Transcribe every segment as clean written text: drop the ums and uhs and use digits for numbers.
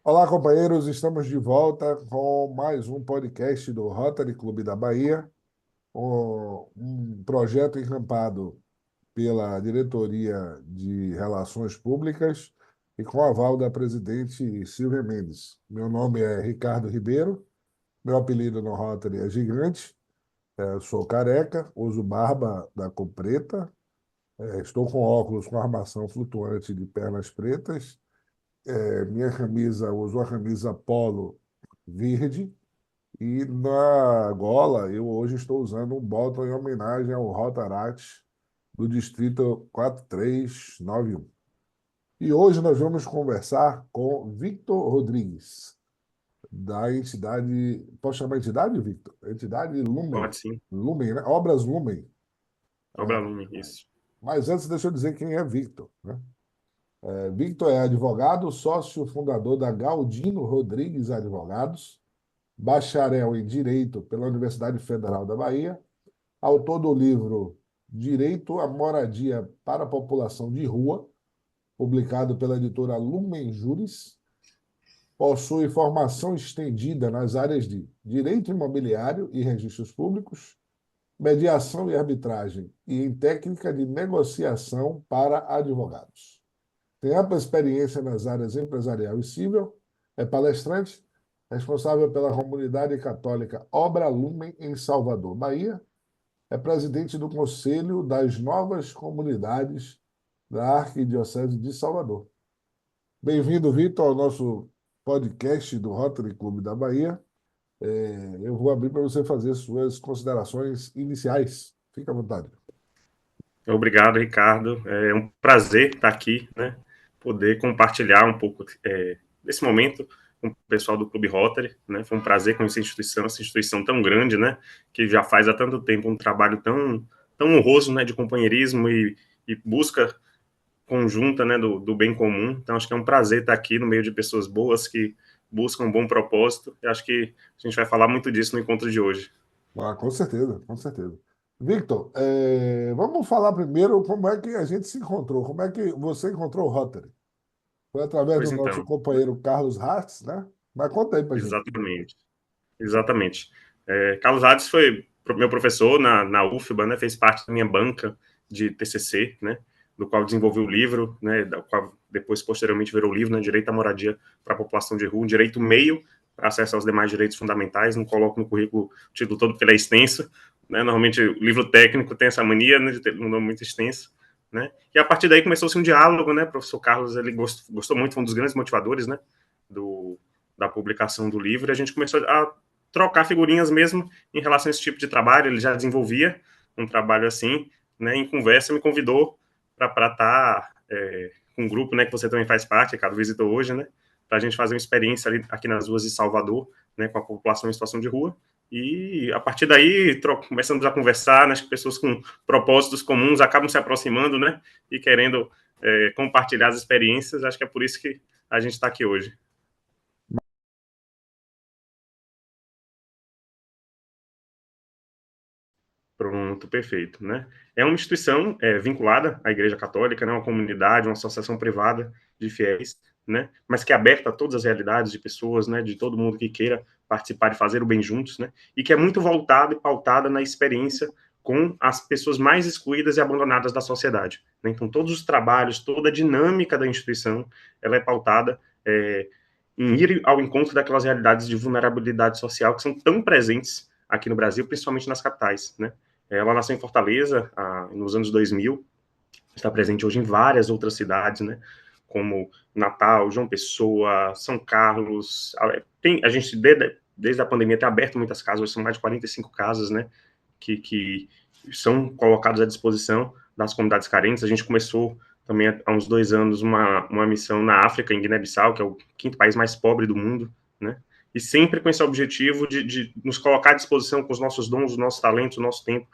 Olá, companheiros, estamos de volta com mais um podcast do Rotary Clube da Bahia, um projeto encampado pela Diretoria de Relações Públicas e com o aval da presidente Silvia Mendes. Meu nome é Ricardo Ribeiro, meu apelido no Rotary é Gigante, sou careca, uso barba da cor preta, estou com óculos com armação flutuante de pernas pretas. Minha camisa, uso a camisa polo verde e na gola eu hoje estou usando um bottom em homenagem ao Rotaract do Distrito 4391. E hoje nós vamos conversar com Victor Rodrigues, da entidade, posso chamar entidade, Victor? Entidade Lumen, Pode sim. Lumen, né? Obras Lumen. Obra Lume, isso. Mas antes deixa eu dizer quem é Victor, né? Victor é advogado, sócio fundador da Galdino Rodrigues Advogados, bacharel em Direito pela Universidade Federal da Bahia, autor do livro Direito à Moradia para a População de Rua, publicado pela editora Lumen Juris, possui formação estendida nas áreas de Direito Imobiliário e Registros Públicos, Mediação e Arbitragem e em Técnica de Negociação para Advogados. Tem ampla experiência nas áreas empresarial e civil, é palestrante, responsável pela comunidade católica Obra Lumen em Salvador, Bahia, é presidente do Conselho das Novas Comunidades da Arquidiocese de Salvador. Bem-vindo, Vitor, ao nosso podcast do Rotary Clube da Bahia. Eu vou abrir para você fazer suas considerações iniciais. Fique à vontade. Obrigado, Ricardo. É um prazer estar aqui, né? Poder compartilhar um pouco desse momento com o pessoal do Clube Rotary, né? Foi um prazer com essa instituição tão grande, né? Que já faz há tanto tempo um trabalho tão honroso, né? De companheirismo e busca conjunta, né? Do bem comum. Então, acho que é um prazer estar aqui no meio de pessoas boas que buscam um bom propósito. E acho que a gente vai falar muito disso no encontro de hoje. Ah, com certeza, com certeza. Victor, vamos falar primeiro como é que a gente se encontrou, como é que você encontrou o Rotary? Foi através do Pois nosso então, companheiro Carlos Hartz, né? Mas conta aí pra gente. exatamente. Exatamente. Carlos Hades foi meu professor na UFBA, né, fez parte da minha banca de TCC, né, do qual desenvolvi o livro, né, do qual depois, posteriormente, virou o livro, né, Direito à Moradia para a População de Rua, um direito meio para acesso aos demais direitos fundamentais, não coloco no currículo o título todo porque ele é extenso, né, normalmente o livro técnico tem essa mania, né, de ter um nome muito extenso, né, e a partir daí começou-se um diálogo, né, o professor Carlos, ele gostou muito, foi um dos grandes motivadores, né, do, da publicação do livro, e a gente começou a trocar figurinhas mesmo em relação a esse tipo de trabalho. Ele já desenvolvia um trabalho assim, né? Em conversa, me convidou para estar com um grupo, né? Que você também faz parte, Ricardo, visitou hoje, né? Para a gente fazer uma experiência ali, aqui nas ruas de Salvador, né? Com a população em situação de rua. E a partir daí começamos a conversar, né? As pessoas com propósitos comuns acabam se aproximando, né? E querendo compartilhar as experiências. Acho que é por isso que a gente está aqui hoje. Pronto, perfeito, né? É uma instituição vinculada à Igreja Católica, né? Uma comunidade, uma associação privada de fiéis, né? Mas que é aberta a todas as realidades de pessoas, né? De todo mundo que queira participar e fazer o bem juntos, né? E que é muito voltada e pautada na experiência com as pessoas mais excluídas e abandonadas da sociedade, né? Então, todos os trabalhos, toda a dinâmica da instituição, ela é pautada em ir ao encontro daquelas realidades de vulnerabilidade social que são tão presentes aqui no Brasil, principalmente nas capitais, né? Ela nasceu em Fortaleza, nos anos 2000, está presente hoje em várias outras cidades, né? Como Natal, João Pessoa, São Carlos. A gente, desde a pandemia, tem aberto muitas casas, hoje são mais de 45 casas, né? Que são colocadas à disposição das comunidades carentes. A gente começou também há uns 2 anos uma missão na África, em Guiné-Bissau, que é o quinto país mais pobre do mundo, né? E sempre com esse objetivo de nos colocar à disposição com os nossos dons, os nossos talentos, o nosso tempo,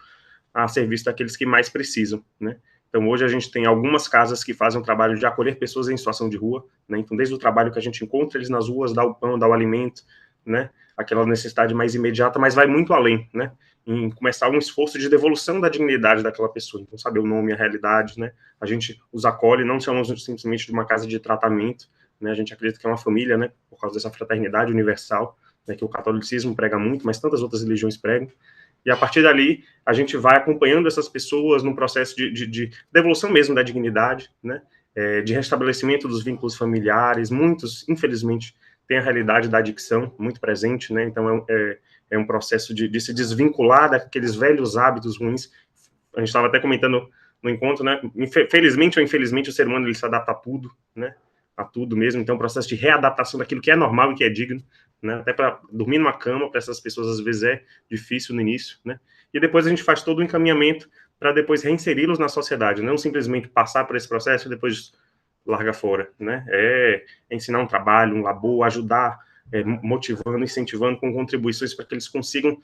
a serviço daqueles que mais precisam, né? Então, hoje a gente tem algumas casas que fazem um trabalho de acolher pessoas em situação de rua, né? Então, desde o trabalho que a gente encontra eles nas ruas, dá o pão, dá o alimento, né? Aquela necessidade mais imediata, mas vai muito além, né? Em começar um esforço de devolução da dignidade daquela pessoa. Então, saber o nome, a realidade, né? A gente os acolhe, não somos simplesmente de uma casa de tratamento, né? A gente acredita que é uma família, né? Por causa dessa fraternidade universal, né? Que o catolicismo prega muito, mas tantas outras religiões pregam. E a partir dali, a gente vai acompanhando essas pessoas num processo de devolução mesmo da dignidade, né? De restabelecimento dos vínculos familiares. Muitos, infelizmente, têm a realidade da adicção muito presente, né? Então, é um processo de se desvincular daqueles velhos hábitos ruins. A gente estava até comentando no encontro, né? Felizmente ou infelizmente, o ser humano ele se adapta a tudo, né? A tudo mesmo. Então, é um processo de readaptação daquilo que é normal e que é digno, né? Até para dormir numa cama, para essas pessoas, às vezes, é difícil no início, né? E depois a gente faz todo o encaminhamento para depois reinseri-los na sociedade, não simplesmente passar por esse processo e depois larga fora, né? Ensinar um trabalho, um labor, ajudar, motivando, incentivando com contribuições para que eles consigam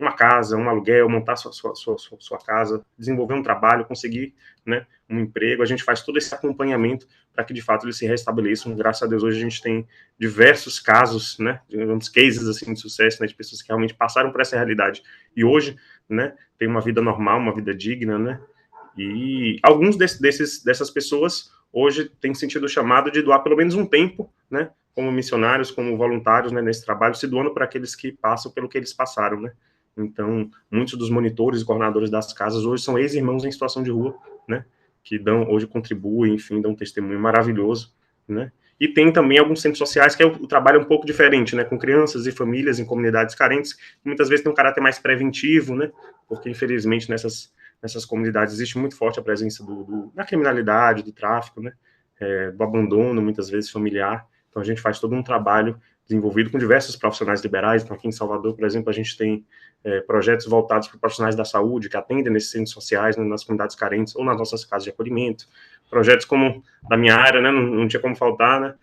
uma casa, um aluguel, montar sua casa, desenvolver um trabalho, conseguir, né, um emprego. A gente faz todo esse acompanhamento para que, de fato, eles se restabeleçam. Graças a Deus, hoje a gente tem diversos casos, né, digamos, cases assim, de sucesso, né, de pessoas que realmente passaram por essa realidade e hoje, né, tem uma vida normal, uma vida digna, né, e alguns dessas pessoas hoje têm sentido o chamado de doar pelo menos um tempo, né, como missionários, como voluntários, né, nesse trabalho, se doando para aqueles que passam pelo que eles passaram, né. Então, muitos dos monitores e coordenadores das casas hoje são ex-irmãos em situação de rua, né, que hoje contribuem, enfim, dão um testemunho maravilhoso, né. E tem também alguns centros sociais que o trabalho é um pouco diferente, né, com crianças e famílias em comunidades carentes, que muitas vezes tem um caráter mais preventivo, né, porque infelizmente nessas comunidades existe muito forte a presença da criminalidade, do tráfico, né, do abandono, muitas vezes familiar. Então, a gente faz todo um trabalho desenvolvido com diversos profissionais liberais. Então, aqui em Salvador, por exemplo, a gente tem projetos voltados para profissionais da saúde que atendem nesses centros sociais, né, nas comunidades carentes ou nas nossas casas de acolhimento. Projetos como da minha área, né, não tinha como faltar, né,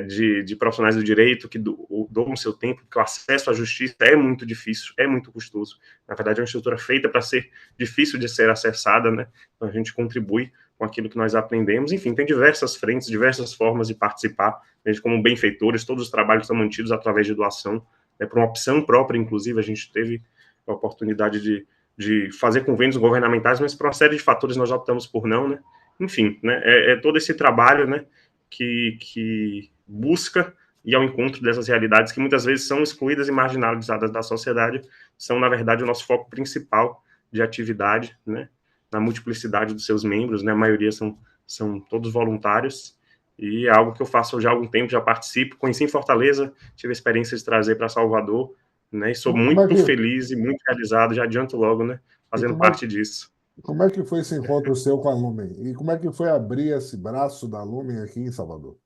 de profissionais do direito que doam o seu tempo, porque o acesso à justiça é muito difícil, é muito custoso. Na verdade, é uma estrutura feita para ser difícil de ser acessada, né? Então, a gente contribui com aquilo que nós aprendemos. Enfim, tem diversas frentes, diversas formas de participar, desde como benfeitores, todos os trabalhos são mantidos através de doação, né, por uma opção própria, inclusive, a gente teve a oportunidade de fazer convênios governamentais, mas por uma série de fatores nós optamos por não, né? Enfim, né, todo esse trabalho, né, que busca ir ao encontro dessas realidades que muitas vezes são excluídas e marginalizadas da sociedade, são, na verdade, o nosso foco principal de atividade, né, na multiplicidade dos seus membros, né, a maioria são todos voluntários, e é algo que eu faço já há algum tempo, já participo, conheci em Fortaleza, tive a experiência de trazer para Salvador, né, e sou Como é muito que, feliz e muito realizado, já adianto logo, né, e fazendo como é, parte disso. como é que foi esse encontro seu com a Lumen? E como é que foi abrir esse braço da Lumen aqui em Salvador?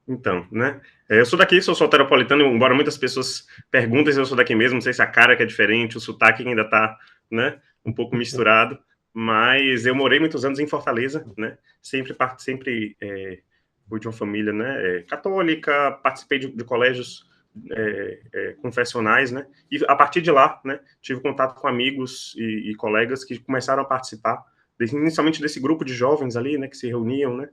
Então, né? Eu sou daqui, sou soteropolitano, embora muitas pessoas perguntem se eu sou daqui mesmo, não sei se a cara que é diferente, o sotaque ainda tá, né, um pouco misturado, mas eu morei muitos anos em Fortaleza, né? Sempre fui de uma família, né, católica, participei de colégios confessionais, né? E a partir de lá, né, tive contato com amigos e colegas que começaram a participar, inicialmente desse grupo de jovens ali, né, que se reuniam, né?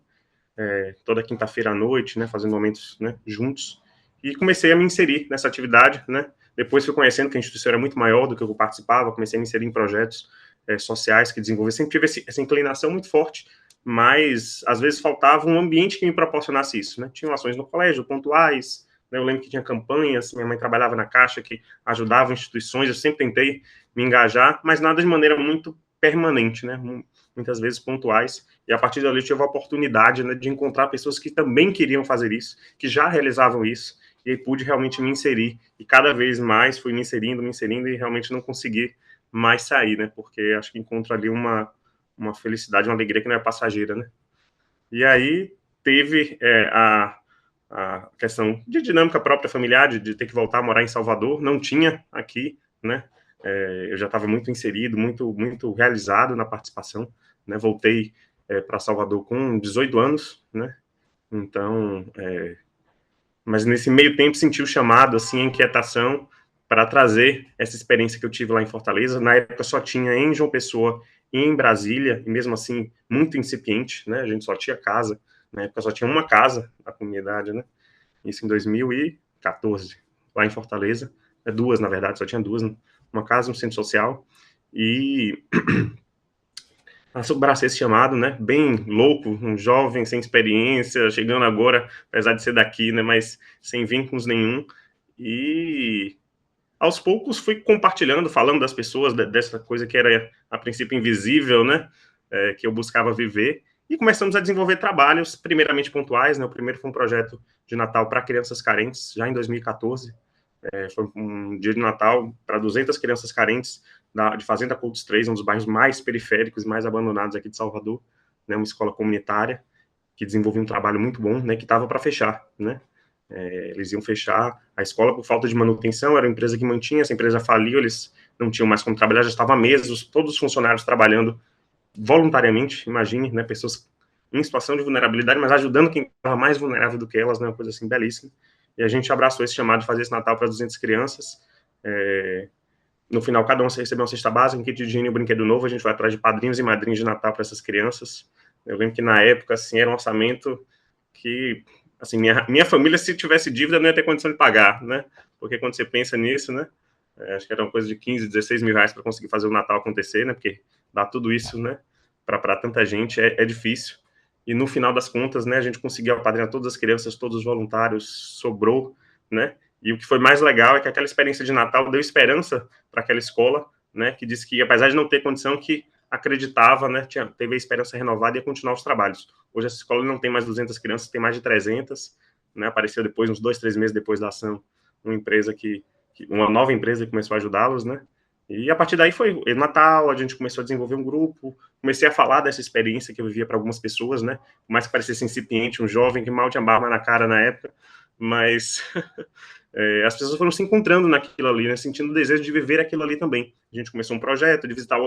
Toda quinta-feira à noite, né, fazendo momentos, né, juntos, e comecei a me inserir nessa atividade, né, depois fui conhecendo que a instituição era muito maior do que eu participava, comecei a me inserir em projetos sociais que desenvolvi, sempre tive essa inclinação muito forte, mas às vezes faltava um ambiente que me proporcionasse isso, né, tinham ações no colégio, pontuais, né, eu lembro que tinha campanhas, minha mãe trabalhava na Caixa, que ajudava instituições, eu sempre tentei me engajar, mas nada de maneira muito permanente, né, muitas vezes pontuais, e a partir dali eu tive a oportunidade, né, de encontrar pessoas que também queriam fazer isso, que já realizavam isso, e aí pude realmente me inserir, e cada vez mais fui me inserindo, e realmente não consegui mais sair, né, porque acho que encontro ali uma felicidade, uma alegria que não é passageira, né. E aí teve a questão de dinâmica própria familiar, de ter que voltar a morar em Salvador, não tinha aqui, né, eu já estava muito inserido, muito realizado na participação, né, voltei para Salvador com 18 anos, né, então, mas nesse meio tempo senti o chamado, assim, a inquietação para trazer essa experiência que eu tive lá em Fortaleza, na época só tinha em João Pessoa e em Brasília, e mesmo assim muito incipiente, né, a gente só tinha casa, na época só tinha uma casa na comunidade, né, isso em 2014, lá em Fortaleza, duas, na verdade, só tinha duas, né? Uma casa, um centro social, e abraçar esse chamado, né? Bem louco, um jovem sem experiência, chegando agora, apesar de ser daqui, né? Mas sem vínculos nenhum. E aos poucos fui compartilhando, falando das pessoas, dessa coisa que era a princípio invisível, né? Que eu buscava viver. E começamos a desenvolver trabalhos, primeiramente pontuais, né? O primeiro foi um projeto de Natal para crianças carentes, já em 2014. Foi um dia de Natal para 200 crianças carentes de Fazenda Coutos 3, um dos bairros mais periféricos e mais abandonados aqui de Salvador, né? Uma escola comunitária que desenvolvia um trabalho muito bom, né? Que estava para fechar, né? Eles iam fechar a escola por falta de manutenção, era uma empresa que mantinha, essa empresa faliu, eles não tinham mais como trabalhar, já estavam há meses, todos os funcionários trabalhando voluntariamente, imagine, né, pessoas em situação de vulnerabilidade, mas ajudando quem estava mais vulnerável do que elas, né, uma coisa assim belíssima. E a gente abraçou esse chamado de fazer esse Natal para 200 crianças. No final, cada um recebeu uma cesta básica, um kit de higiene e um brinquedo novo. A gente vai atrás de padrinhos e madrinhos de Natal para essas crianças. Eu lembro que na época, assim, era um orçamento que, assim, minha família, se tivesse dívida, não ia ter condição de pagar, né? Porque quando você pensa nisso, né? Acho que era uma coisa de 15, 16 mil reais para conseguir fazer o Natal acontecer, né? Porque dar tudo isso, né? Para tanta gente é difícil. E no final das contas, né? A gente conseguiu apadrinhar todas as crianças, todos os voluntários, sobrou, né? E o que foi mais legal é que aquela experiência de Natal deu esperança para aquela escola, né? Que disse que, apesar de não ter condição, que acreditava, né? Teve a esperança renovada e ia continuar os trabalhos. Hoje essa escola não tem mais 200 crianças, tem mais de 300, né? Apareceu depois, uns 2, 3 meses depois da ação, uma empresa uma nova empresa que começou a ajudá-los, né? E a partir daí foi Natal, a gente começou a desenvolver um grupo, comecei a falar dessa experiência que eu vivia para algumas pessoas, né? Por mais que parecesse incipiente, um jovem que mal tinha barba na cara na época, mas as pessoas foram se encontrando naquilo ali, né? Sentindo o desejo de viver aquilo ali também. A gente começou um projeto de visitar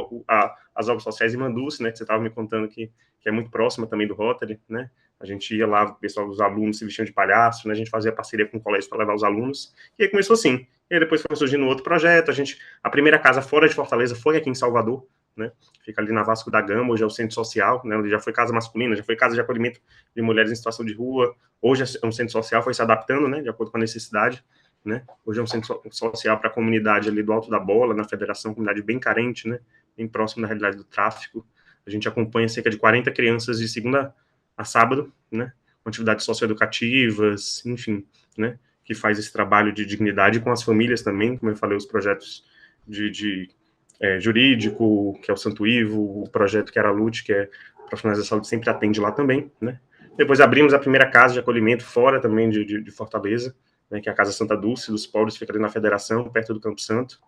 as obras sociais em Manduce, né? Que você estava me contando que é muito próxima também do Rotary, né? A gente ia lá, o pessoal dos alunos se vestiam de palhaço, né? A gente fazia parceria com o colégio para levar os alunos. E aí começou assim. E aí depois foi surgindo outro projeto. A primeira casa fora de Fortaleza foi aqui em Salvador, né? Fica ali na Vasco da Gama, hoje é o centro social, né? Onde já foi casa masculina, já foi casa de acolhimento de mulheres em situação de rua. Hoje é um centro social, foi se adaptando, né? De acordo com a necessidade, né? Hoje é um centro social para a comunidade ali do Alto da Bola, na Federação, comunidade bem carente, né? Bem próximo da realidade do tráfico. A gente acompanha cerca de 40 crianças de segunda a sábado, né? Com atividades socioeducativas, enfim, né? Que faz esse trabalho de dignidade com as famílias também, como eu falei, os projetos de jurídico, que é o Santo Ivo, o projeto que era a LUT, que é Profissionais da Saúde, sempre atende lá também, né? Depois abrimos a primeira casa de acolhimento fora também de Fortaleza, né, que é a Casa Santa Dulce dos Pobres, fica ali na Federação, perto do Campo Santo.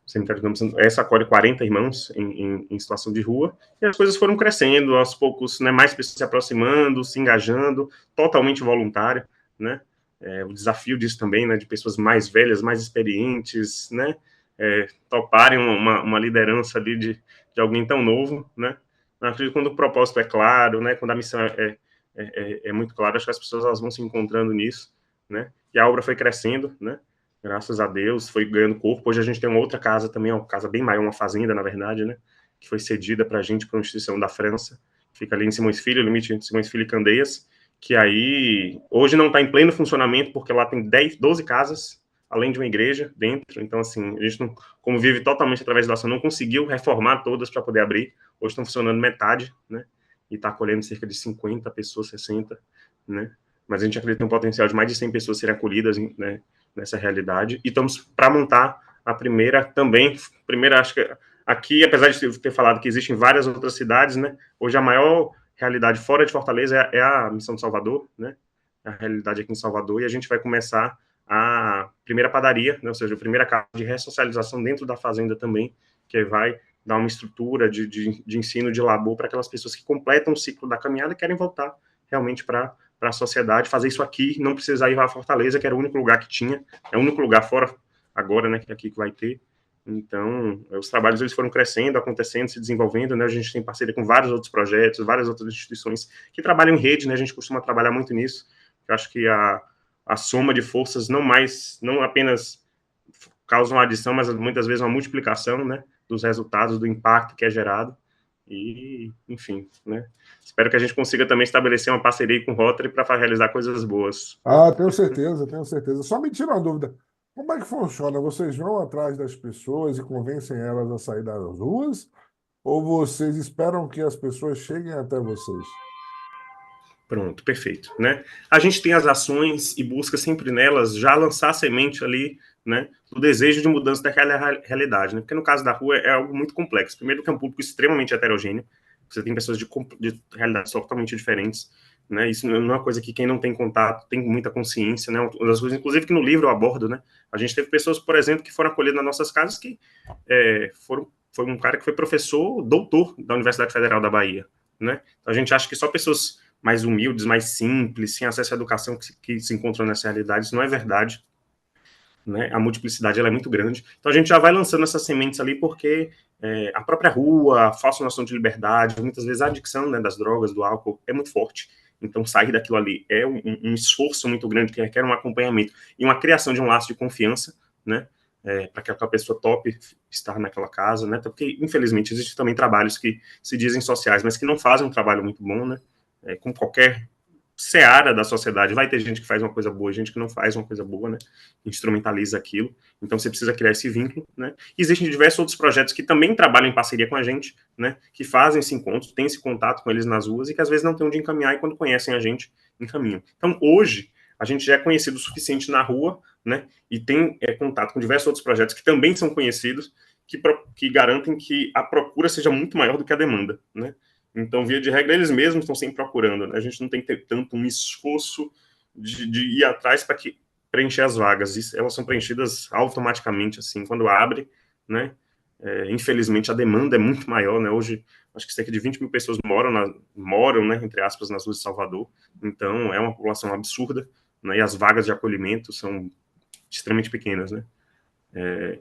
O cemitério do Campo Santo, essa acolhe 40 irmãos em situação de rua, e as coisas foram crescendo, aos poucos, né, mais pessoas se aproximando, se engajando, totalmente voluntário, né? O desafio disso também, né, de pessoas mais velhas, mais experientes, né, toparem uma liderança ali de alguém tão novo, né? Acredito que quando o propósito é claro, né, quando a missão é muito clara, acho que as pessoas elas vão se encontrando nisso, né? E a obra foi crescendo, né? Graças a Deus, foi ganhando corpo. Hoje a gente tem uma outra casa também, uma casa bem maior, uma fazenda, na verdade, né? Que foi cedida para a gente, para uma instituição da França, fica ali em Simões Filho, limite entre Simões Filho e Candeias, que aí hoje não está em pleno funcionamento, porque lá tem 10, 12 casas, além de uma igreja dentro. Então, assim, a gente, não, como vive totalmente através da doação, não conseguiu reformar todas para poder abrir. Hoje estão funcionando metade, né? E está acolhendo cerca de 50 pessoas, 60, né? Mas a gente acredita em um potencial de mais de 100 pessoas serem acolhidas, né, nessa realidade. E estamos para montar a primeira, acho que aqui, apesar de ter falado que existem várias outras cidades, né, hoje a maior realidade fora de Fortaleza é a Missão de Salvador, né, a realidade aqui em Salvador, e a gente vai começar a primeira padaria, né, ou seja, a primeira casa de ressocialização dentro da fazenda também, que vai dar uma estrutura de ensino de labor para aquelas pessoas que completam o ciclo da caminhada e querem voltar realmente para a sociedade, fazer isso aqui, não precisar ir à Fortaleza, que era o único lugar que tinha, é o único lugar fora agora, né, que aqui que vai ter. Então, os trabalhos eles foram crescendo, acontecendo, se desenvolvendo, né, a gente tem parceria com vários outros projetos, várias outras instituições que trabalham em rede, né, a gente costuma trabalhar muito nisso. Eu acho que a soma de forças não apenas causa uma adição, mas muitas vezes uma multiplicação, né, dos resultados, do impacto que é gerado. E, enfim, né? Espero que a gente consiga também estabelecer uma parceria com o Rotary para realizar coisas boas. Ah, tenho certeza, tenho certeza. Só me tira uma dúvida. Como é que funciona? Vocês vão atrás das pessoas e convencem elas a sair das ruas? ou vocês esperam que as pessoas cheguem até vocês? Pronto, perfeito, né? A gente tem as ações e busca sempre nelas já lançar a semente ali, né, do desejo de mudança daquela realidade, né? Porque no caso da rua é algo muito complexo. Primeiro que é um público extremamente heterogêneo, você tem pessoas de realidades totalmente diferentes, né? Isso não é uma coisa que quem não tem contato tem muita consciência, né? Uma das coisas, inclusive, que no livro eu abordo, né? A gente teve pessoas, por exemplo, que foram acolhidas nas nossas casas que foi um cara que foi professor, doutor da Universidade Federal da Bahia, né? Então a gente acha que só pessoas mais humildes, mais simples, sem acesso à educação que se encontram nessa realidade. Isso não é verdade, né? A multiplicidade ela é muito grande. Então a gente já vai lançando essas sementes ali porque a própria rua, a falsa noção de liberdade, muitas vezes a adicção, né, das drogas, do álcool é muito forte. Então sair daquilo ali é um esforço muito grande que requer um acompanhamento e uma criação de um laço de confiança, né? Para que a pessoa tope estar naquela casa, né? Porque, infelizmente, existem também trabalhos que se dizem sociais, mas que não fazem um trabalho muito bom, né? Com qualquer seara da sociedade, vai ter gente que faz uma coisa boa, gente que não faz uma coisa boa, né? Instrumentaliza aquilo. Então você precisa criar esse vínculo, né? Existem diversos outros projetos que também trabalham em parceria com a gente, né? Que fazem esse encontro, têm esse contato com eles nas ruas e que às vezes não tem onde encaminhar e quando conhecem a gente, encaminham. Então hoje a gente já é conhecido o suficiente na rua, né? E tem contato com diversos outros projetos que também são conhecidos, que garantem que a procura seja muito maior do que a demanda, né? Então, via de regra, eles mesmos estão sempre procurando, né? A gente não tem que ter tanto um esforço de ir atrás para preencher as vagas. Isso, elas são preenchidas automaticamente, assim, quando abre, né? Infelizmente, a demanda é muito maior, né? Hoje, acho que cerca de 20 mil pessoas moram, né, entre aspas, nas ruas de Salvador. Então, é uma população absurda, né? E as vagas de acolhimento são extremamente pequenas, né?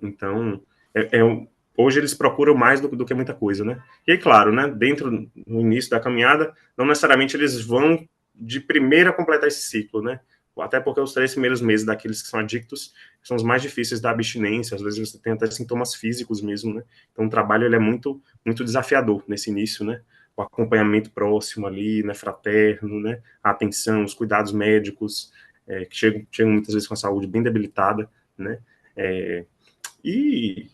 Então, é, é, hoje eles procuram mais do que muita coisa, né? E aí, claro, né, dentro, no início da caminhada, não necessariamente eles vão de primeira completar esse ciclo, né? Até porque os 3 primeiros meses daqueles que são adictos são os mais difíceis da abstinência, às vezes você tem até sintomas físicos mesmo, né? Então o trabalho ele é muito, muito desafiador nesse início, né? O acompanhamento próximo ali, né, fraterno, né? A atenção, os cuidados médicos, que chegam muitas vezes com a saúde bem debilitada, né? É, e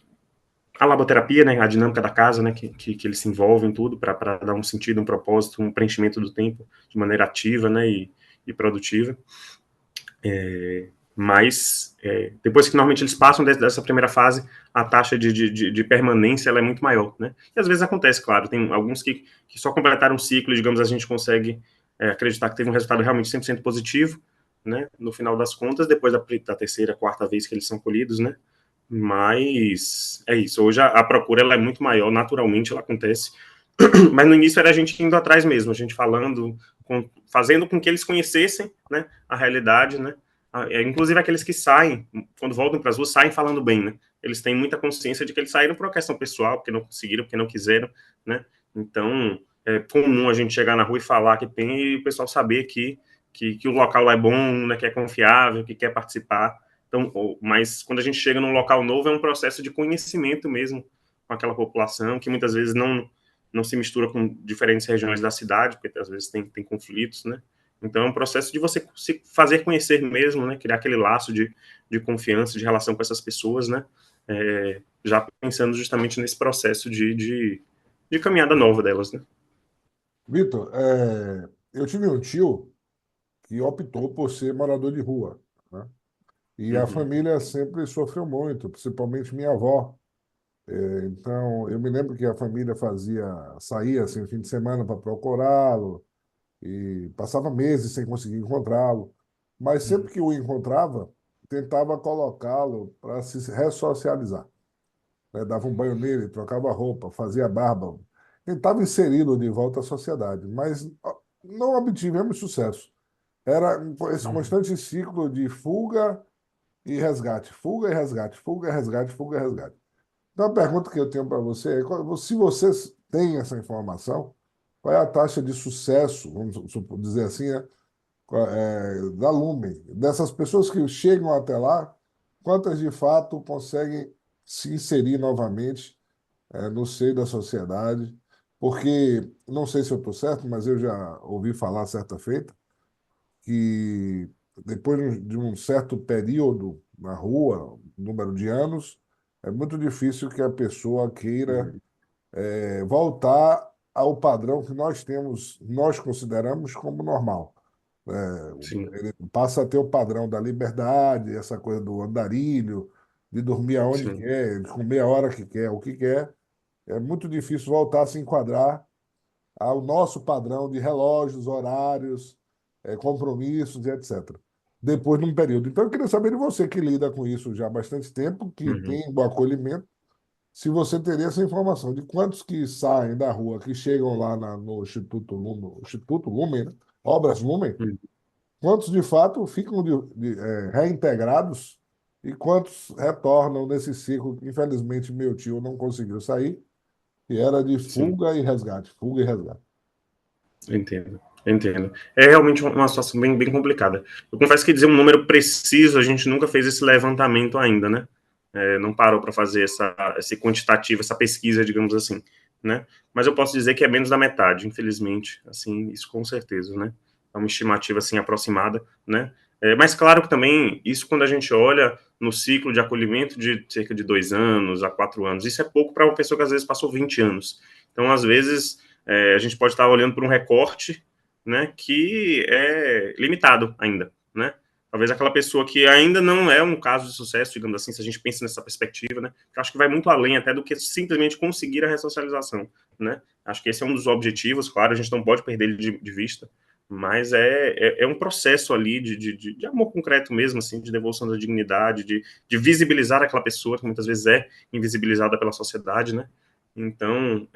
a laboterapia, né, a dinâmica da casa, né, que eles se envolvem tudo para dar um sentido, um propósito, um preenchimento do tempo de maneira ativa, né, e produtiva. Mas depois que normalmente eles passam dessa primeira fase, a taxa de permanência ela é muito maior, né? E às vezes acontece, claro, tem alguns que só completaram um ciclo, digamos, a gente consegue acreditar que teve um resultado realmente 100% positivo, né? No final das contas, depois da terceira, quarta vez que eles são colhidos, né? Mas é isso. Hoje a procura ela é muito maior, naturalmente ela acontece. Mas no início era a gente indo atrás mesmo, a gente falando, fazendo com que eles conhecessem, né, a realidade, né? Inclusive aqueles que saem, quando voltam para as ruas, saem falando bem, né? Eles têm muita consciência de que eles saíram por uma questão pessoal, porque não conseguiram, porque não quiseram, né? Então é comum a gente chegar na rua e falar que tem e o pessoal saber que o local é bom, né, que é confiável, que quer participar. Então, mas quando a gente chega num local novo, é um processo de conhecimento mesmo com aquela população, que muitas vezes não se mistura com diferentes regiões da cidade, porque às vezes tem conflitos, né? Então é um processo de você se fazer conhecer mesmo, né? Criar aquele laço de confiança, de relação com essas pessoas, né? Já pensando justamente nesse processo de caminhada nova delas, né? Vitor, eu tive um tio que optou por ser morador de rua, né? E a Uhum, família sempre sofreu muito, principalmente minha avó. Então, eu me lembro que a família saía assim, fim de semana para procurá-lo e passava meses sem conseguir encontrá-lo. Mas uhum, sempre que o encontrava, tentava colocá-lo para se ressocializar, né? Dava um banho nele, trocava roupa, fazia barba, tentava inseri-lo de volta à sociedade, mas não obtivemos sucesso. Era esse uhum. constante ciclo de fuga e resgate, fuga e resgate, fuga e resgate, fuga e resgate. Então, a pergunta que eu tenho para você é: se vocês têm essa informação, qual é a taxa de sucesso, dizer assim, né, da Lumen? Dessas pessoas que chegam até lá, quantas de fato conseguem se inserir novamente, no seio da sociedade? Porque, não sei se eu estou certo, mas eu já ouvi falar certa feita, que depois de um certo período na rua, número de anos, é muito difícil que a pessoa queira voltar ao padrão que nós temos, nós consideramos como normal. sim, Ele passa a ter o padrão da liberdade, essa coisa do andarilho, de dormir aonde sim, quer, de comer a hora que quer, o que quer. É muito difícil voltar a se enquadrar ao nosso padrão de relógios, horários, compromissos e etc. Depois de um período. Então, eu queria saber de você que lida com isso já há bastante tempo, que uhum, tem o acolhimento, se você teria essa informação de quantos que saem da rua, que chegam lá no Instituto Lumen, né? Obras Lumen, uhum. quantos de fato ficam reintegrados e quantos retornam nesse ciclo que, infelizmente, meu tio não conseguiu sair, que era de Sim, fuga e resgate, fuga e resgate. eu entendo. Eu entendo. É realmente uma situação bem, bem complicada. Eu confesso que dizer um número preciso, a gente nunca fez esse levantamento ainda, né? Não parou para fazer esse quantitativo, essa pesquisa, digamos assim, né? Mas eu posso dizer que é menos da metade, infelizmente, assim, isso com certeza, né? É uma estimativa, assim, aproximada, né? Mas claro que também, isso quando a gente olha no ciclo de acolhimento de cerca de 2 anos a 4 anos, isso é pouco para uma pessoa que às vezes passou 20 anos. Então, às vezes, a gente pode estar olhando por um recorte, né, que é limitado ainda, né? Talvez aquela pessoa que ainda não é um caso de sucesso, digamos assim, se a gente pensa nessa perspectiva, né? Que eu acho que vai muito além até do que simplesmente conseguir a ressocialização, né? Acho que esse é um dos objetivos, claro, a gente não pode perder ele de vista, mas é um processo ali de amor concreto mesmo, assim, de devolução da dignidade, de visibilizar aquela pessoa que muitas vezes é invisibilizada pela sociedade, né? Então,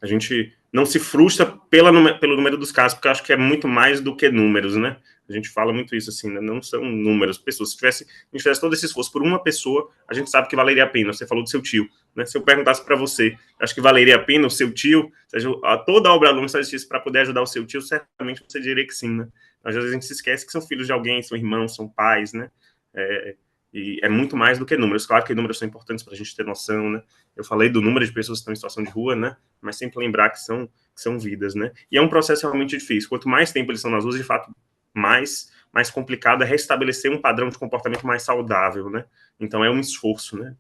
a gente não se frustra pelo número dos casos, porque eu acho que é muito mais do que números, né? A gente fala muito isso, assim, né? Não são números, pessoas. Se a gente tivesse todo esse esforço por uma pessoa, a gente sabe que valeria a pena. Você falou do seu tio, né? Se eu perguntasse para você, acho que valeria a pena o seu tio, seja, toda a obra Lumen só existisse para poder ajudar o seu tio, certamente você diria que sim, né? Às vezes a gente se esquece que são filhos de alguém, são irmãos, são pais, né? É, e é muito mais do que números. Claro que números são importantes para a gente ter noção, né? Eu falei do número de pessoas que estão em situação de rua, né? Mas sempre lembrar que são vidas, né? E é um processo realmente difícil. Quanto mais tempo eles estão nas ruas, de fato, mais complicado é restabelecer um padrão de comportamento mais saudável, né? Então é um esforço, né?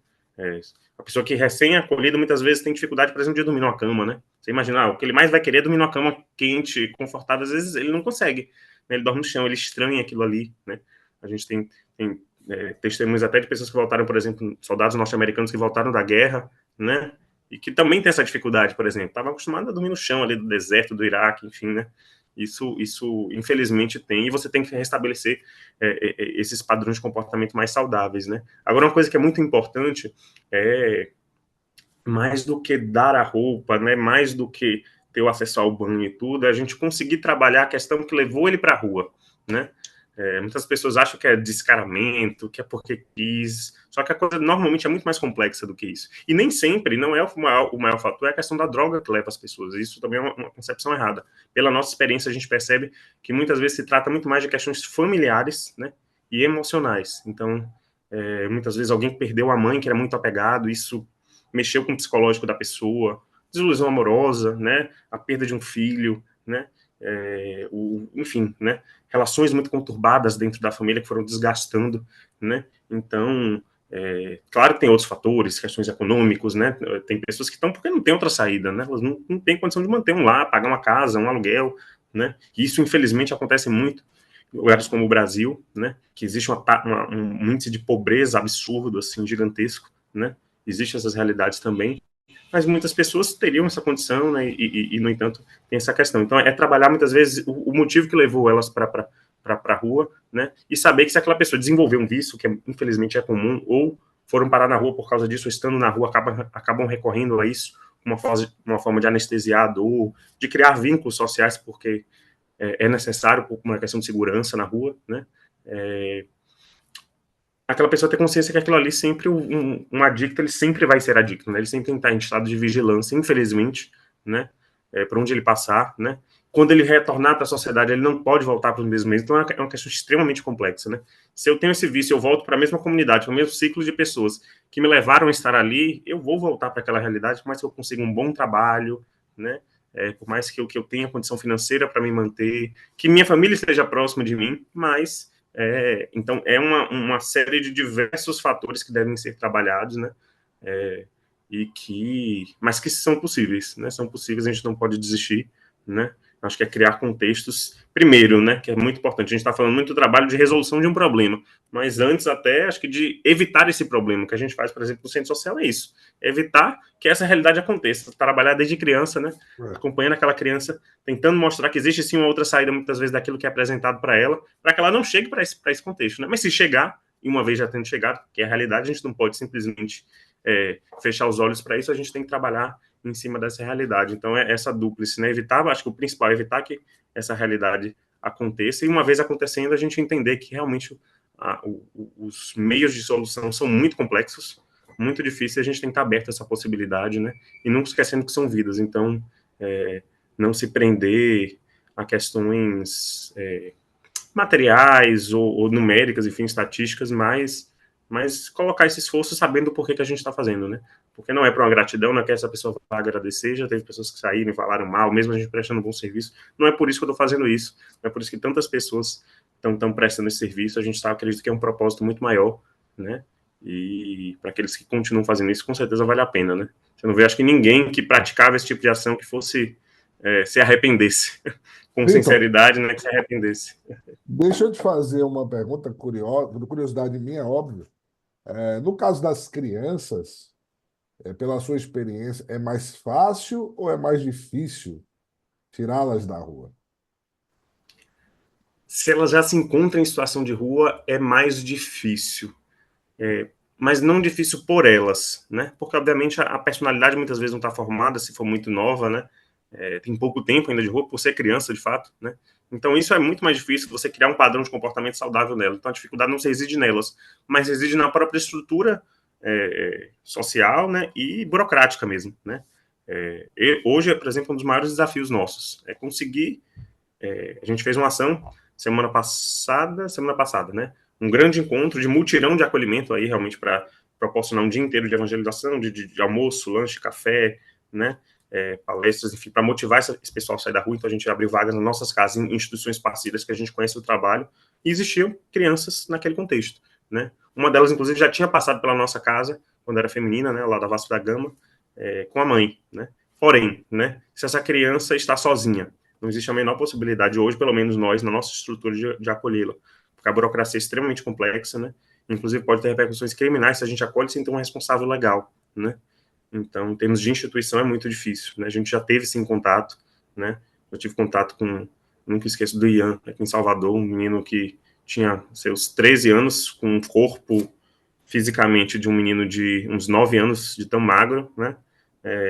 A pessoa que recém-acolhida muitas vezes tem dificuldade, por exemplo, de dormir numa cama, né? Você imagina, o que ele mais vai querer é dormir numa cama quente, confortável, às vezes ele não consegue, né? Ele dorme no chão, ele estranha aquilo ali, né? A gente tem testemunhos até de pessoas que voltaram, por exemplo, soldados norte-americanos que voltaram da guerra, né? E que também tem essa dificuldade, por exemplo, estava acostumado a dormir no chão ali do deserto do Iraque, enfim, né? Isso infelizmente tem, e você tem que restabelecer esses padrões de comportamento mais saudáveis, né? Agora, uma coisa que é muito importante é mais do que dar a roupa, né? Mais do que ter o acesso ao banho e tudo, é a gente conseguir trabalhar a questão que levou ele para a rua, né? Muitas pessoas acham que é descaramento, que é porque quis, só que a coisa normalmente é muito mais complexa do que isso. E nem sempre, não é o maior fator, é a questão da droga que leva as pessoas. Isso também é uma concepção errada. Pela nossa experiência, a gente percebe que muitas vezes se trata muito mais de questões familiares, né, e emocionais. Então, muitas vezes alguém perdeu a mãe, que era muito apegado, isso mexeu com o psicológico da pessoa, desilusão amorosa, né, a perda de um filho, né, enfim, né, relações muito conturbadas dentro da família que foram desgastando, né? Então, claro que tem outros fatores, questões econômicos, né? Tem pessoas que estão porque não tem outra saída, né? Elas não têm condição de manter um lar, pagar uma casa, um aluguel, né? E isso, infelizmente, acontece muito em lugares como o Brasil, né? Que existe um índice de pobreza absurdo, assim, gigantesco, né? Existem essas realidades também, mas muitas pessoas teriam essa condição, né, no entanto, tem essa questão. Então, é trabalhar muitas vezes o motivo que levou elas para a rua, né, e saber que se aquela pessoa desenvolveu um vício, que infelizmente é comum, ou foram parar na rua por causa disso, ou estando na rua, acabam recorrendo a isso, uma forma de anestesiar a dor, de criar vínculos sociais, porque é necessário por uma questão de segurança na rua, né, aquela pessoa ter consciência que aquilo ali sempre, um adicto, ele sempre vai ser adicto, né? Ele sempre tem que estar em estado de vigilância, infelizmente, né? Por onde ele passar, né? Quando ele retornar para a sociedade, ele não pode voltar para os mesmos meios. Então, é uma questão extremamente complexa, né? Se eu tenho esse vício, eu volto para a mesma comunidade, para o mesmo ciclo de pessoas que me levaram a estar ali, eu vou voltar para aquela realidade, por mais que eu consiga um bom trabalho, né? Por mais que eu tenha condição financeira para me manter, que minha família esteja próxima de mim, mas então, é uma série de diversos fatores que devem ser trabalhados, né? mas que são possíveis, né? São possíveis, a gente não pode desistir, né? Acho que é criar contextos, primeiro, né? Que é muito importante. A gente está falando muito do trabalho de resolução de um problema, mas antes até, acho que de evitar esse problema. O que a gente faz, por exemplo, no centro social é isso: evitar que essa realidade aconteça. Trabalhar desde criança, né? É. Acompanhando aquela criança, tentando mostrar que existe sim uma outra saída, muitas vezes, daquilo que é apresentado para que ela não chegue para esse contexto, né? Mas se chegar, e uma vez já tendo chegado, que é a realidade, a gente não pode simplesmente fechar os olhos para isso, a gente tem que trabalhar em cima dessa realidade. Então, é essa dúplice, né? Evitar, acho que o principal é evitar que essa realidade aconteça, e uma vez acontecendo, a gente entender que realmente os meios de solução são muito complexos, muito difíceis, a gente tem que estar aberto a essa possibilidade, né? E nunca esquecendo que são vidas. Então, não se prender a questões materiais ou numéricas, enfim, estatísticas, mas colocar esse esforço sabendo por que a gente está fazendo, né? Porque não é para uma gratidão, não é que essa pessoa vá agradecer, já teve pessoas que saíram e falaram mal, mesmo a gente prestando um bom serviço, não é por isso que eu estou fazendo isso, não é por isso que tantas pessoas estão prestando esse serviço, a gente acredita que é um propósito muito maior, né? E para aqueles que continuam fazendo isso, com certeza vale a pena, né? Você não vê, acho que ninguém que praticava esse tipo de ação que fosse se arrependesse, com Vitor, sinceridade, né, que se arrependesse. deixa eu te fazer uma pergunta curiosa, curiosidade minha, óbvio. No caso das crianças, pela sua experiência, é mais fácil ou é mais difícil tirá-las da rua? Se ela já se encontra em situação de rua, é mais difícil. Mas não difícil por elas, né? Porque, obviamente, a personalidade muitas vezes não está formada, se for muito nova, né? Tem pouco tempo ainda de rua, por ser criança, de fato, né? Então, isso é muito mais difícil, você criar um padrão de comportamento saudável nela. Então, a dificuldade não se reside nelas, mas reside na própria estrutura social, né? E burocrática mesmo, né? E hoje, por exemplo, um dos maiores desafios nossos é conseguir a gente fez uma ação semana passada, né? Um grande encontro de mutirão de acolhimento aí, realmente, para proporcionar um dia inteiro de evangelização, de almoço, lanche, café, né? Palestras, enfim, para motivar esse pessoal a sair da rua. Então, a gente abriu vagas nas nossas casas, em instituições parceiras que a gente conhece o trabalho, e existiam crianças naquele contexto, né? Uma delas, inclusive, já tinha passado pela nossa casa, quando era feminina, né? Lá da Vasco da Gama, com a mãe, né? Porém, né? Se essa criança está sozinha, não existe a menor possibilidade hoje, pelo menos nós, na nossa estrutura, de acolhê-la. Porque a burocracia é extremamente complexa, né? Inclusive pode ter repercussões criminais se a gente acolhe sem ter um responsável legal, né? Então, em termos de instituição, é muito difícil, né? A gente já teve, sim, contato, né? Eu tive contato com, nunca esqueço, do Ian, aqui em Salvador, um menino que tinha seus 13 anos, com um corpo fisicamente de um menino de uns 9 anos, de tão magro, né?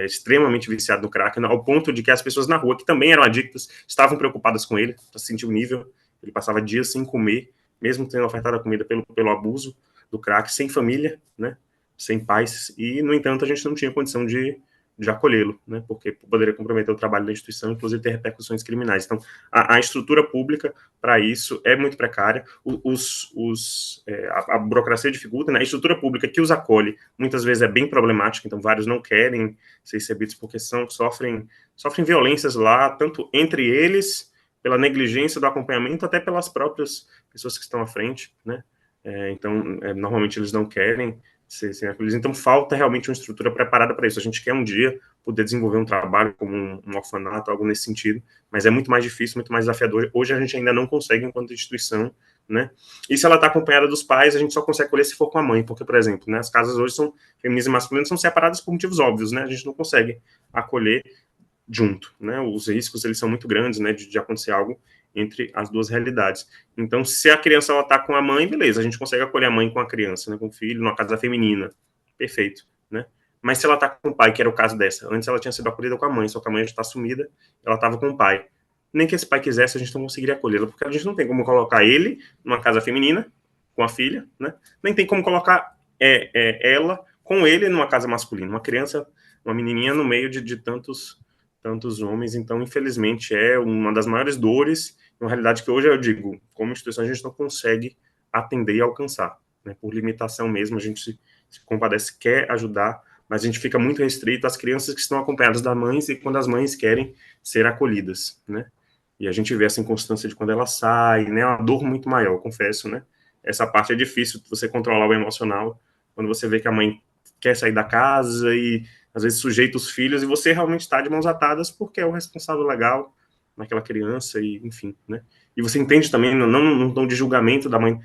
Extremamente viciado no crack, ao ponto de que as pessoas na rua, que também eram adictas, estavam preocupadas com ele, para sentir o nível. Ele passava dias sem comer, mesmo tendo ofertado a comida pelo abuso do crack, sem família, né? Sem pais, e, no entanto, a gente não tinha condição de acolhê-lo, né? Porque poderia comprometer o trabalho da instituição, inclusive ter repercussões criminais. Então, a estrutura pública para isso é muito precária. A burocracia dificulta, né? A estrutura pública que os acolhe muitas vezes é bem problemática, então vários não querem ser recebidos porque sofrem violências lá, tanto entre eles, pela negligência do acompanhamento, até pelas próprias pessoas que estão à frente, né? Então, normalmente eles não querem ser acolhidos. Então, falta realmente uma estrutura preparada para isso. A gente quer um dia poder desenvolver um trabalho como um orfanato, algo nesse sentido, mas é muito mais difícil, muito mais desafiador. Hoje a gente ainda não consegue enquanto instituição, né? E se ela está acompanhada dos pais, a gente só consegue acolher se for com a mãe, porque, por exemplo, né, as casas hoje são femininas e masculinas, são separadas por motivos óbvios, né? A gente não consegue acolher junto, né? Os riscos eles são muito grandes, né, de acontecer algo entre as duas realidades. Então, se a criança ela tá com a mãe, beleza, a gente consegue acolher a mãe com a criança, né, com o filho, numa casa feminina, perfeito, né? Mas se ela tá com o pai, que era o caso dessa, antes ela tinha sido acolhida com a mãe, só que a mãe já está sumida, ela estava com o pai. Nem que esse pai quisesse, a gente não conseguiria acolhê-la, porque a gente não tem como colocar ele numa casa feminina com a filha, né? Nem tem como colocar ela com ele numa casa masculina, uma criança, uma menininha no meio de tantos homens. Então, infelizmente, é uma das maiores dores, uma realidade que hoje eu digo, como instituição, a gente não consegue atender e alcançar, né? Por limitação mesmo, a gente se compadece, quer ajudar, mas a gente fica muito restrito às crianças que estão acompanhadas das mães e quando as mães querem ser acolhidas, né? E a gente vê essa inconstância de quando ela sai, né? É uma dor muito maior, confesso, né? Essa parte é difícil, você controlar o emocional, quando você vê que a mãe quer sair da casa e às vezes sujeita os filhos, e você realmente está de mãos atadas porque é o responsável legal naquela criança, e enfim, né? E você entende também, não tom de julgamento da mãe,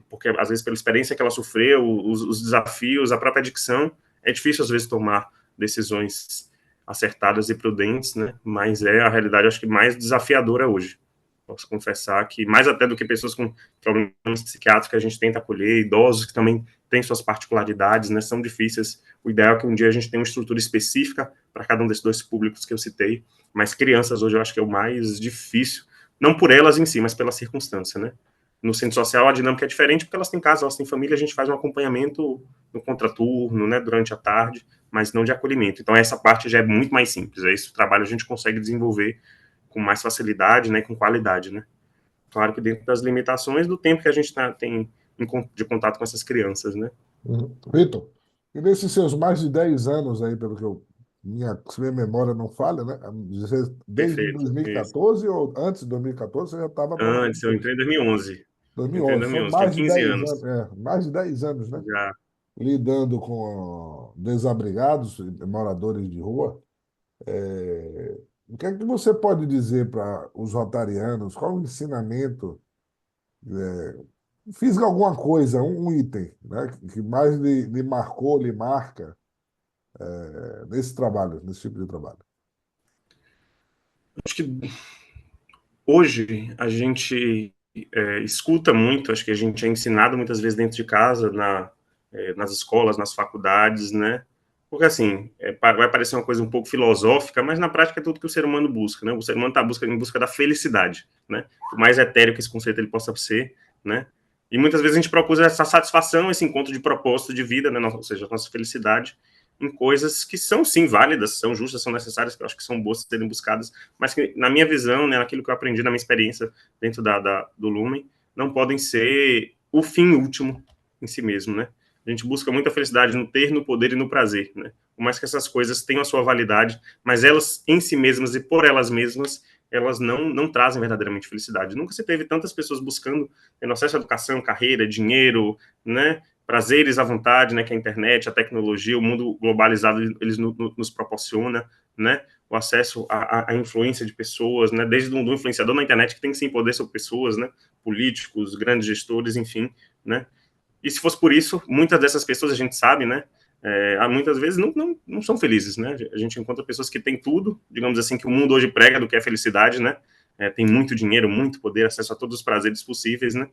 porque às vezes pela experiência que ela sofreu, os desafios, a própria adicção, é difícil às vezes tomar decisões acertadas e prudentes, né? Mas é a realidade, acho que mais desafiadora hoje. Posso confessar que mais até do que pessoas com problemas psiquiátricos que a gente tenta acolher, idosos que também têm suas particularidades, né? São difíceis. O ideal é que um dia a gente tenha uma estrutura específica para cada um desses dois públicos que eu citei, mas crianças hoje eu acho que é o mais difícil, não por elas em si, mas pela circunstância, né? No centro social a dinâmica é diferente porque elas têm casa, elas têm família, a gente faz um acompanhamento no contraturno, né, durante a tarde, mas não de acolhimento. Então essa parte já é muito mais simples, esse trabalho a gente consegue desenvolver com mais facilidade, né, com qualidade, né? Claro que dentro das limitações do tempo que a gente tem de contato com essas crianças, né? Vitor, e nesses seus mais de 10 anos aí, pelo que minha memória não falha, né? Desde Perfeito. Isso. 2014 ou antes de 2014 você já estava trabalhando Antes, eu com isso? entrei em 2011. Entrei em 2011, são 2011, tinha mais de 15 10 anos. anos, mais de 10 anos, né? Já. Lidando com desabrigados, moradores de rua. O que é que você pode dizer para os rotarianos? Qual o ensinamento? Fiz alguma coisa, um item, né, que mais lhe marcou, lhe marca nesse trabalho, nesse tipo de trabalho. Acho que hoje a gente escuta muito, acho que a gente é ensinado muitas vezes dentro de casa, nas escolas, nas faculdades, né? Porque assim, vai parecer uma coisa um pouco filosófica, mas na prática é tudo que o ser humano busca, né? O ser humano está em busca da felicidade, né? Por mais etéreo que esse conceito ele possa ser, né? E muitas vezes a gente procura essa satisfação, esse encontro de propósito de vida, né? Ou seja, a nossa felicidade em coisas que são sim válidas, são justas, são necessárias, que eu acho que são boas de serem buscadas, mas que na minha visão, né, naquilo que eu aprendi na minha experiência dentro do Lumen, não podem ser o fim último em si mesmo, né? A gente busca muita felicidade no ter, no poder e no prazer, né? Por mais que essas coisas tenham a sua validade, mas elas em si mesmas e por elas mesmas, elas não trazem verdadeiramente felicidade. Nunca se teve tantas pessoas buscando acesso à educação, carreira, dinheiro, né? Prazeres à vontade, né? Que a internet, a tecnologia, o mundo globalizado, eles nos proporciona, né? O acesso à influência de pessoas, né? Desde do influenciador na internet que tem que se poder sobre pessoas, né? Políticos, grandes gestores, enfim, né? E se fosse por isso, muitas dessas pessoas, a gente sabe, né? Muitas vezes não são felizes, né? A gente encontra pessoas que têm tudo, digamos assim, que o mundo hoje prega do que é felicidade, né? Tem muito dinheiro, muito poder, acesso a todos os prazeres possíveis, né?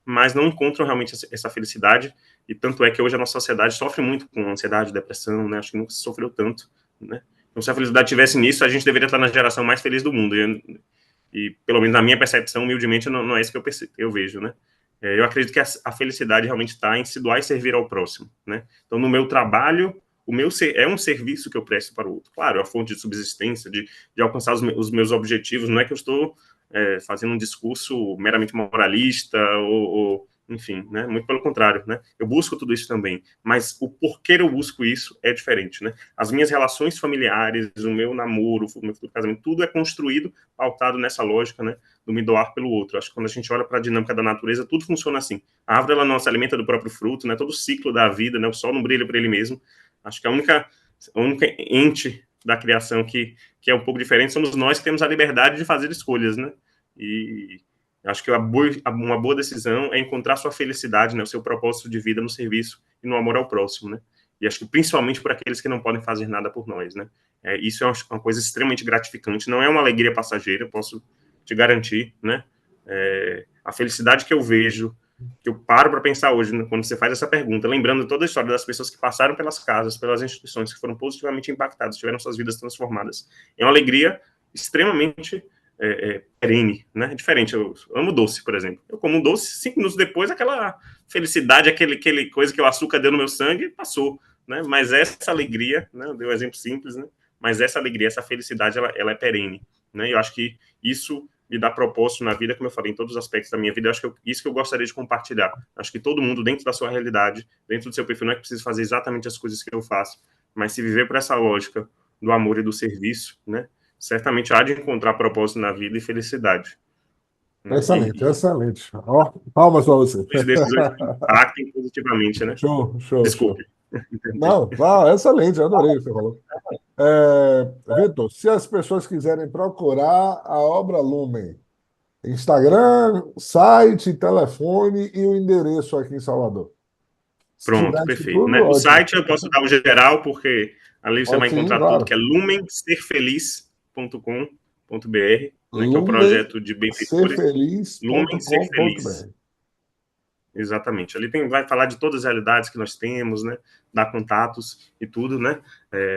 Mas não encontram realmente essa felicidade, e tanto é que hoje a nossa sociedade sofre muito com ansiedade, depressão, né? Acho que nunca se sofreu tanto, né? Então, se a felicidade tivesse nisso, a gente deveria estar na geração mais feliz do mundo, e pelo menos na minha percepção, humildemente, não é isso que eu vejo, né? Eu acredito que a felicidade realmente está em se doar e servir ao próximo, né? Então, no meu trabalho, é um serviço que eu presto para o outro. Claro, é a fonte de subsistência, de alcançar os meus objetivos. Não é que eu estou fazendo um discurso meramente moralista enfim, né? Muito pelo contrário, né? Eu busco tudo isso também, mas o porquê eu busco isso é diferente, né? As minhas relações familiares, o meu namoro, o meu futuro casamento, tudo é construído pautado nessa lógica, né? Do me doar pelo outro. Acho que quando a gente olha para a dinâmica da natureza, tudo funciona assim. A árvore ela não se alimenta do próprio fruto, né? Todo o ciclo da vida, né? O sol não brilha para ele mesmo. Acho que a única ente da criação que é um pouco diferente somos nós que temos a liberdade de fazer escolhas, né? E acho que uma boa decisão é encontrar sua felicidade, né? O seu propósito de vida no serviço e no amor ao próximo, né? E acho que principalmente por aqueles que não podem fazer nada por nós, né? Isso é uma coisa extremamente gratificante. Não é uma alegria passageira, posso te garantir, né? A felicidade que eu vejo, que eu paro para pensar hoje, né, quando você faz essa pergunta, lembrando toda a história das pessoas que passaram pelas casas, pelas instituições, que foram positivamente impactadas, tiveram suas vidas transformadas. É uma alegria extremamente perene, né? Diferente. Eu amo doce, por exemplo. Eu como um doce, 5 minutos depois, aquela felicidade, aquele coisa que o açúcar deu no meu sangue, passou, né? Mas essa alegria, né? Eu dei um exemplo simples, né? Mas essa alegria, essa felicidade, ela é perene, né? E eu acho que isso me dá propósito na vida, como eu falei, em todos os aspectos da minha vida. Eu acho que isso que eu gostaria de compartilhar. Acho que todo mundo, dentro da sua realidade, dentro do seu perfil, não é que precisa fazer exatamente as coisas que eu faço, mas se viver por essa lógica do amor e do serviço, né? Certamente há de encontrar propósito na vida e felicidade. Né? Excelente, excelente. Ó, palmas para você. Dois desses dois impactem positivamente, né? Show, show, show. Desculpe. Não, não, excelente, eu adorei o que você falou. Vitor, se as pessoas quiserem procurar a obra Lumen, Instagram, site, telefone e o endereço aqui em Salvador. Se Pronto, tiver isso perfeito, tudo, né? O ótimo. site eu posso dar o geral, porque ali você vai Pode sim, encontrar tudo, que claro. é lumenserfeliz.com.br, né? Que é o projeto de benfeitores. Lumen Ser Feliz. lumencerfeliz.com.br. Exatamente. Ali tem, vai falar de todas as realidades que nós temos, né? Dar contatos e tudo, né?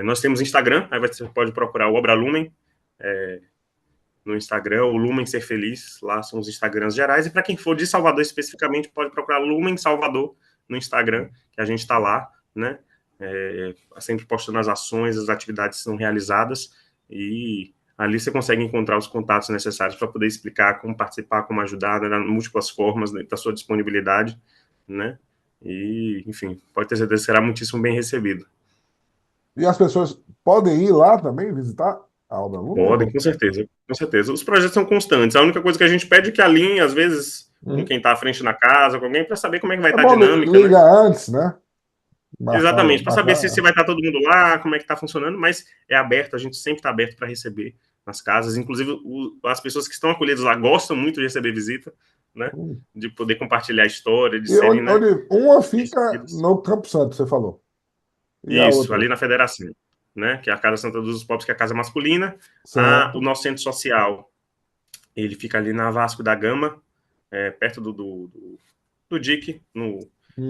Nós temos Instagram, aí você pode procurar o Obra Lumen no Instagram, o Lumen Ser Feliz, lá são os Instagrams gerais. E para quem for de Salvador especificamente, pode procurar Lumen Salvador no Instagram, que a gente está lá, né? Sempre postando as ações, as atividades que são realizadas, e ali você consegue encontrar os contatos necessários para poder explicar como participar, como ajudar, né, múltiplas formas, né, da sua disponibilidade, né? E, enfim, pode ter certeza que será muitíssimo bem recebido. E as pessoas podem ir lá também visitar a obra Lumen? Podem, com certeza, com certeza. Os projetos são constantes. A única coisa que a gente pede é que alinhe, às vezes, com Uhum. quem está à frente na casa, com alguém, para saber como é que vai É estar a bom dinâmica, né? ligar antes, né? Marcar, Exatamente, para saber se marcar. vai estar todo mundo lá, como é que está funcionando, mas é aberto, a gente sempre está aberto para receber nas casas. Inclusive, as pessoas que estão acolhidas lá gostam muito de receber visita, né? Hum. De poder compartilhar a história, de E serem, né, uma fica recebidos. no Campo Santo, você falou. E a Isso, outra? ali na Federação, né? Que é a Casa Santa dos Pobres, que é a casa masculina. O Certo. nosso centro social, ele fica ali na Vasco da Gama, perto do DIC, do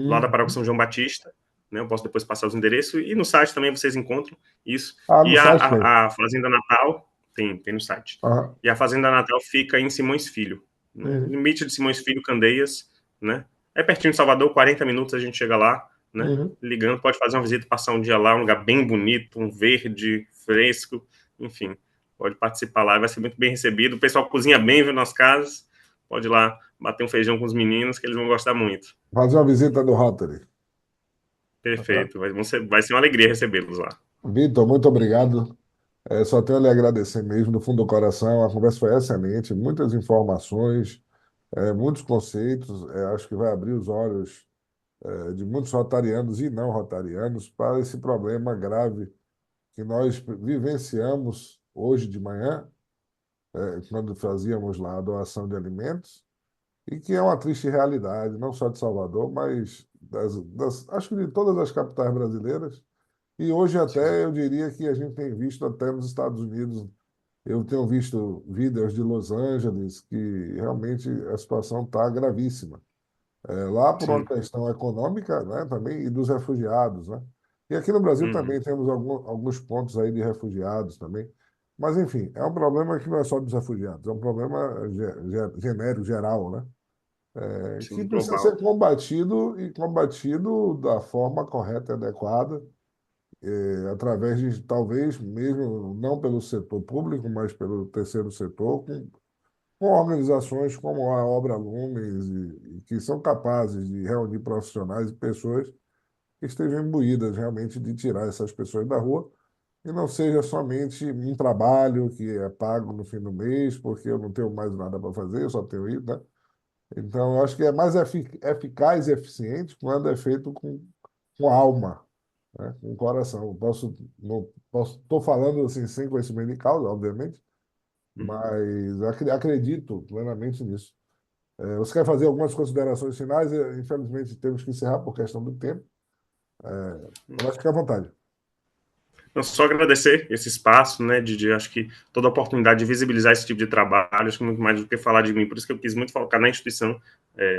lado da Paróquia Uhum. São João Batista. Né? Eu posso depois passar os endereços. E no site também vocês encontram isso. Ah, no E site tem. a Fazenda Natal tem no site. Aham. E a Fazenda Natal fica em Simões Filho. Né? Uhum. Limite de Simões Filho, Candeias. Né? É pertinho de Salvador, 40 minutos a gente chega lá. Né? Uhum. Ligando, pode fazer uma visita, passar um dia lá, um lugar bem bonito, um verde, fresco, enfim, pode participar lá, vai ser muito bem recebido. O pessoal cozinha bem, viu, nas casas, pode ir lá bater um feijão com os meninos, que eles vão gostar muito. Fazer uma visita do Rotary. Tá? Perfeito, vai ser uma alegria recebê-los lá. Vitor, muito obrigado. Só tenho a lhe agradecer mesmo, do fundo do coração. A conversa foi excelente, muitas informações, muitos conceitos. Acho que vai abrir os olhos, de muitos rotarianos e não rotarianos para esse problema grave que nós vivenciamos hoje de manhã, quando fazíamos lá a doação de alimentos, e que é uma triste realidade, não só de Salvador, mas acho que de todas as capitais brasileiras. E hoje Sim, até eu diria que a gente tem visto até nos Estados Unidos. Eu tenho visto vídeos de Los Angeles que realmente a situação está gravíssima. Lá por uma sim. questão econômica, né, também, e dos refugiados, né? E aqui no Brasil Uhum, também temos alguns pontos aí de refugiados também. Mas, enfim, é um problema que não é só dos refugiados, é um problema genérico, geral, né? Que sim, precisa ser global. combatido e combatido da forma correta e adequada, através de, talvez, mesmo não pelo setor público, mas pelo terceiro setor, com organizações como a Obra Lumes, e que são capazes de reunir profissionais e pessoas que estejam imbuídas realmente de tirar essas pessoas da rua e não seja somente um trabalho que é pago no fim do mês, porque eu não tenho mais nada para fazer, eu só tenho isso, né? Então, eu acho que é mais eficaz e eficiente quando é feito com alma, né? Com coração. Eu posso, não posso, estou falando assim sem conhecimento de causa, obviamente, Uhum. mas acredito plenamente nisso. Você quer fazer algumas considerações finais? Infelizmente, temos que encerrar por questão do tempo. Mas fique à vontade. Não, só agradecer esse espaço, né, acho que toda a oportunidade de visibilizar esse tipo de trabalho, acho que muito mais do que falar de mim, por isso que eu quis muito focar na instituição.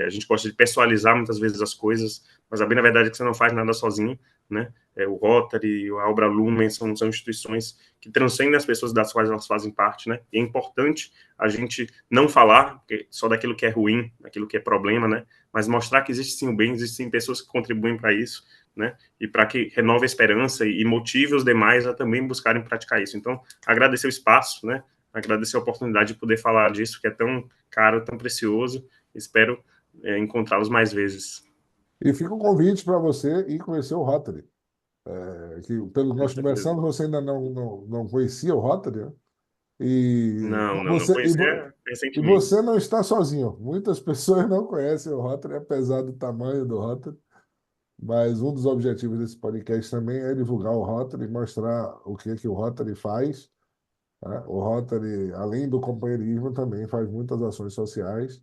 A gente gosta de pessoalizar muitas vezes as coisas, mas a bem na verdade é que você não faz nada sozinho, né? O Rotary, a Obra Lumen são instituições que transcendem as pessoas das quais elas fazem parte, né? E é importante a gente não falar só daquilo que é ruim, daquilo que é problema, né? Mas mostrar que existe sim o bem, existem pessoas que contribuem para isso, né? E para que renove a esperança e motive os demais a também buscarem praticar isso. Então, agradecer o espaço, né? Agradecer a oportunidade de poder falar disso, que é tão caro, tão precioso. Espero encontrá-los mais vezes. E fica o convite para você ir conhecer o Rotary. Que, pelo que Com nós certeza. conversamos, você ainda não conhecia o Rotary, né? E Não conhecia e recentemente. você não está sozinho. Muitas pessoas não conhecem o Rotary, apesar do tamanho do Rotary. Mas um dos objetivos desse podcast também é divulgar o Rotary, mostrar o que que o Rotary faz, né? O Rotary, além do companheirismo, também faz muitas ações sociais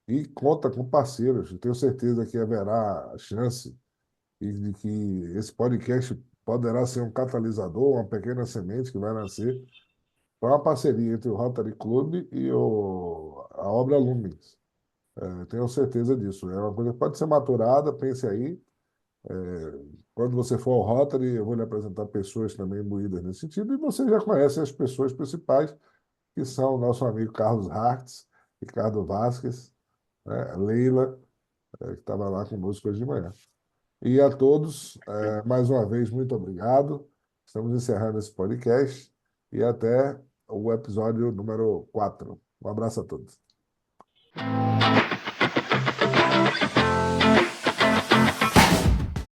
e conta com parceiros. Eu tenho certeza que haverá chance e de que esse podcast poderá ser um catalisador, uma pequena semente que vai nascer para uma parceria entre o Rotary Club e a obra Lumens. Tenho certeza disso. É uma coisa que pode ser maturada, pense aí. Quando você for ao Rotary, eu vou lhe apresentar pessoas também imbuídas nesse sentido, e você já conhece as pessoas principais, que são o nosso amigo Carlos Hartz, Ricardo Vasques, né, Leila, que estava lá conosco hoje de manhã. E a todos, mais uma vez, muito obrigado. Estamos encerrando esse podcast e até o episódio número 4. Um abraço a todos.